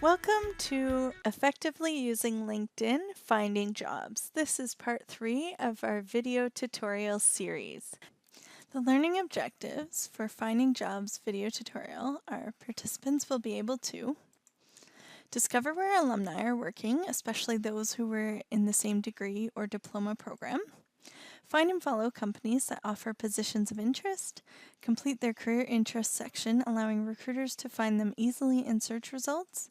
Welcome to Effectively Using LinkedIn Finding Jobs. This is part 3 of our video tutorial series. The learning objectives for Finding Jobs video tutorial are participants will be able to discover where alumni are working, especially those who were in the same degree or diploma program. Find and follow companies that offer positions of interest. Complete their career interest section, allowing recruiters to find them easily in search results.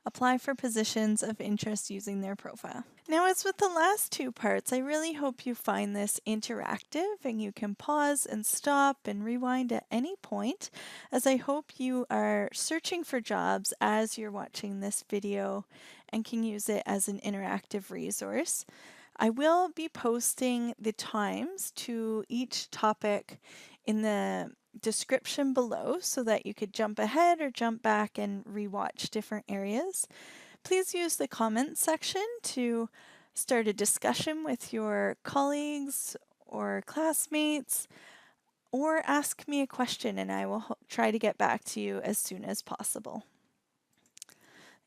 Apply for positions of interest using their profile. Now, as with the last two parts, I really hope you find this interactive and you can pause and stop and rewind at any point, as I hope you are searching for jobs as you're watching this video and can use it as an interactive resource. I will be posting the times to each topic in the description below so that you could jump ahead or jump back and rewatch different areas. Please use the comments section to start a discussion with your colleagues or classmates, or ask me a question and I will try to get back to you as soon as possible.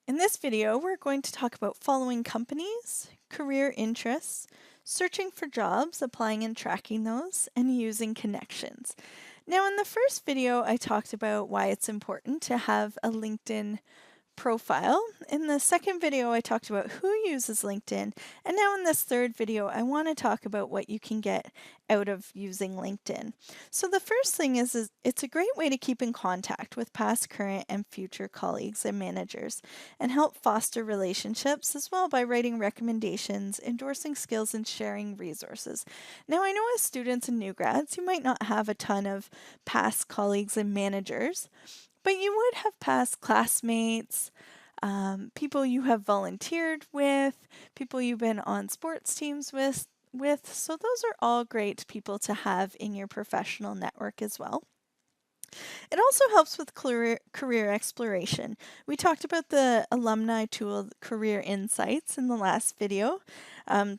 In this video, we're going to talk about following companies, career interests, searching for jobs, applying and tracking those, and using connections. Now, in the first video, I talked about why it's important to have a LinkedIn profile. In the second video, I talked about who uses LinkedIn. And now in this third video, I want to talk about what you can get out of using LinkedIn. So the first thing is it's a great way to keep in contact with past, current, and future colleagues and managers and help foster relationships as well by writing recommendations, endorsing skills, and sharing resources. Now, I know as students and new grads, you might not have a ton of past colleagues and managers, but you would have past classmates, people you have volunteered with, people you've been on sports teams with. So those are all great people to have in your professional network as well. It also helps with career exploration. We talked about the alumni tool, Career Insights, in the last video.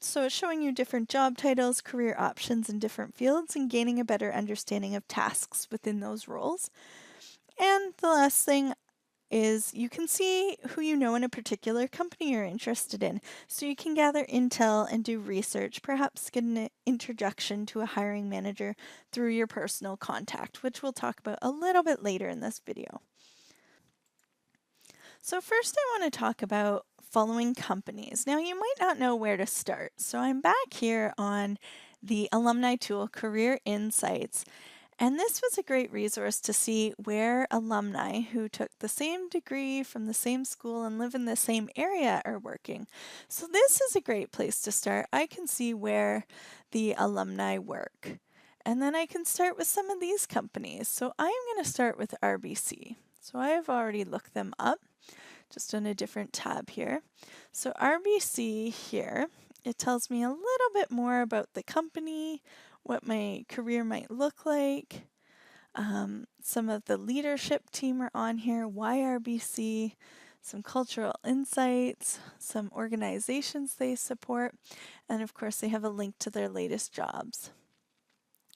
So it's showing you different job titles, career options in different fields, and gaining a better understanding of tasks within those roles. And the last thing is you can see who you know in a particular company you're interested in. So you can gather intel and do research, perhaps get an introduction to a hiring manager through your personal contact, which we'll talk about a little bit later in this video. So first I want to talk about following companies. Now you might not know where to start. So I'm back here on the alumni tool, Career Insights. And this was a great resource to see where alumni who took the same degree from the same school and live in the same area are working. So this is a great place to start. I can see where the alumni work. And then I can start with some of these companies. So I am going to start with RBC. So I have already looked them up, just on a different tab here. So RBC here, it tells me a little bit more about the company, what my career might look like. Some of the leadership team are on here, why RBC, some cultural insights, some organizations they support, and of course they have a link to their latest jobs.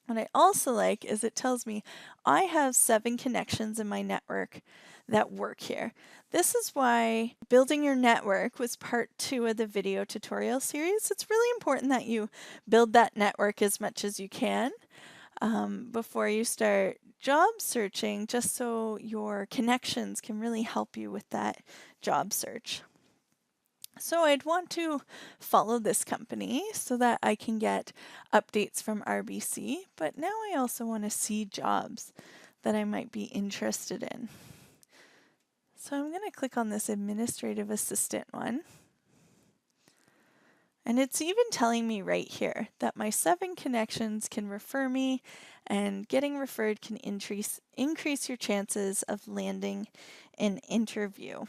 What I also like is it tells me I have 7 connections in my network that work here. This is why building your network was part 2 of the video tutorial series. It's really important that you build that network as much as you can before you start job searching, just so your connections can really help you with that job search. So I'd want to follow this company so that I can get updates from RBC, but now I also want to see jobs that I might be interested in. So I'm going to click on this administrative assistant one. And it's even telling me right here that my 7 connections can refer me, and getting referred can increase your chances of landing an interview.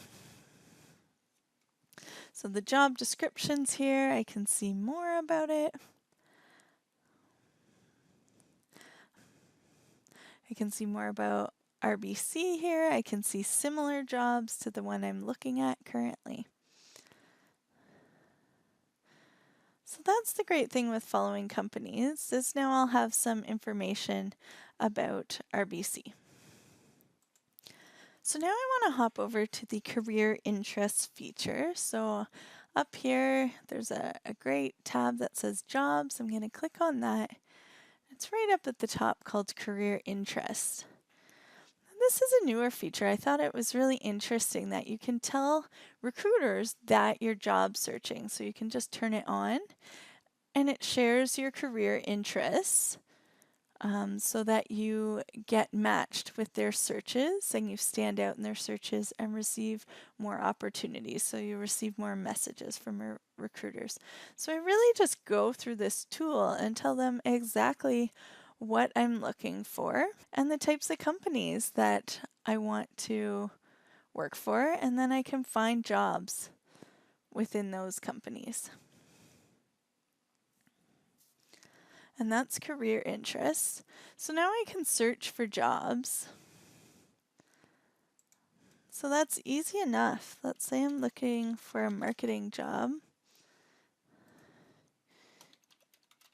So the job descriptions here, I can see more about it. I can see more about RBC here. I can see similar jobs to the one I'm looking at currently. So that's the great thing with following companies, is now I'll have some information about RBC. So now I want to hop over to the career interests feature. So up here, there's a great tab that says jobs. I'm going to click on that. It's right up at the top called career interests. This is a newer feature. I thought it was really interesting that you can tell recruiters that you're job searching. So you can just turn it on and it shares your career interests. So that you get matched with their searches and you stand out in their searches and receive more opportunities. So you receive more messages from recruiters. So I really just go through this tool and tell them exactly what I'm looking for and the types of companies that I want to work for, and then I can find jobs within those companies. And that's career interests. So now I can search for jobs. So that's easy enough. Let's say I'm looking for a marketing job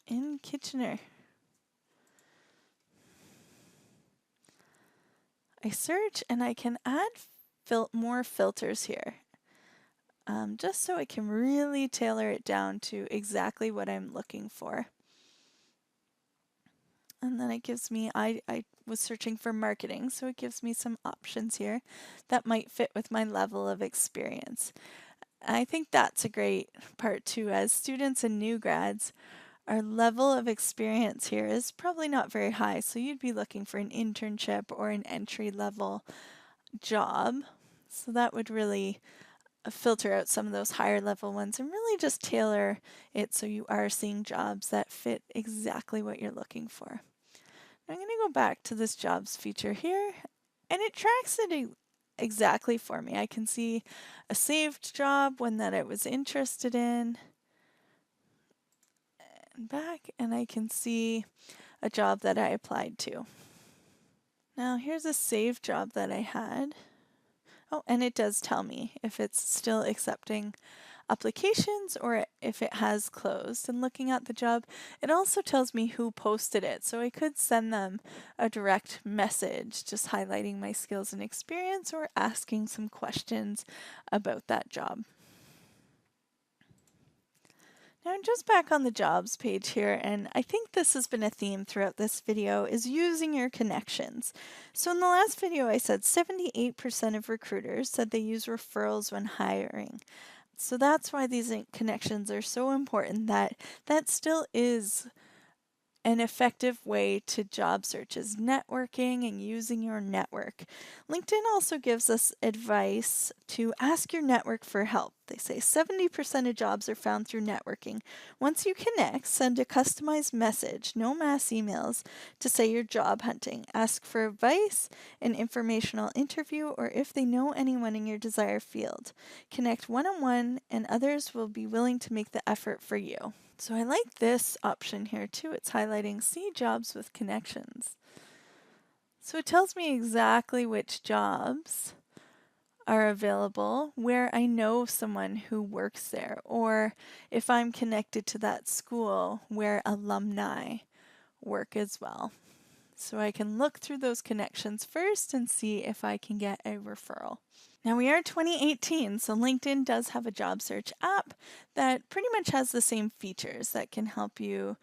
in Kitchener. I search and I can add more filters here, just so I can really tailor it down to exactly what I'm looking for. And then it gives me, I was searching for marketing, so it gives me some options here that might fit with my level of experience. I think that's a great part too. As students and new grads, our level of experience here is probably not very high, so you'd be looking for an internship or an entry-level job. So that would really filter out some of those higher level ones and really just tailor it so you are seeing jobs that fit exactly what you're looking for. I'm going to go back to this jobs feature here, and it tracks it exactly for me. I can see a saved job, one that I was interested in, and back, and I can see a job that I applied to. Now here's a saved job that I had. Oh, and it does tell me if it's still accepting applications or if it has closed. And looking at the job, it also tells me who posted it. So I could send them a direct message just highlighting my skills and experience or asking some questions about that job. Now I'm just back on the jobs page here, and I think this has been a theme throughout this video, is using your connections. So in the last video I said 78% of recruiters said they use referrals when hiring. So that's why these connections are so important, that still is an effective way to job search is networking and using your network. LinkedIn also gives us advice to ask your network for help. They say 70% of jobs are found through networking. Once you connect, send a customized message, no mass emails, to say you're job hunting. Ask for advice, an informational interview, or if they know anyone in your desired field. Connect one-on-one, and others will be willing to make the effort for you. So I like this option here too. It's highlighting see jobs with connections. So it tells me exactly which jobs are available where I know someone who works there, or if I'm connected to that school where alumni work as well. So I can look through those connections first and see if I can get a referral. Now we are 2018, so LinkedIn does have a job search app that pretty much has the same features that can help you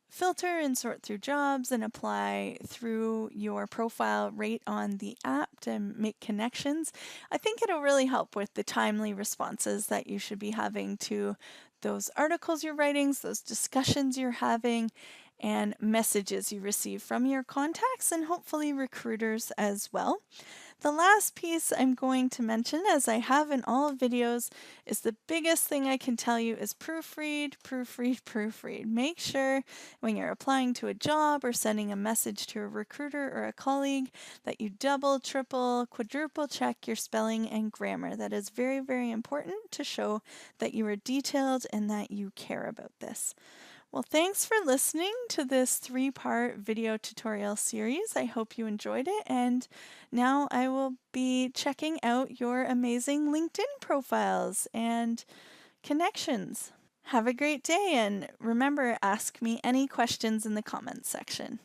filter and sort through jobs and apply through your profile right on the app to make connections. I think it'll really help with the timely responses that you should be having to those articles you're writing, those discussions you're having, and messages you receive from your contacts and hopefully recruiters as well. The last piece I'm going to mention, as I have in all videos, is the biggest thing I can tell you is proofread, proofread, proofread. Make sure when you're applying to a job or sending a message to a recruiter or a colleague that you double, triple, quadruple check your spelling and grammar. That is very, very important to show that you are detailed and that you care about this. Well, thanks for listening to this 3-part video tutorial series. I hope you enjoyed it, and now I will be checking out your amazing LinkedIn profiles and connections. Have a great day, and remember, ask me any questions in the comments section.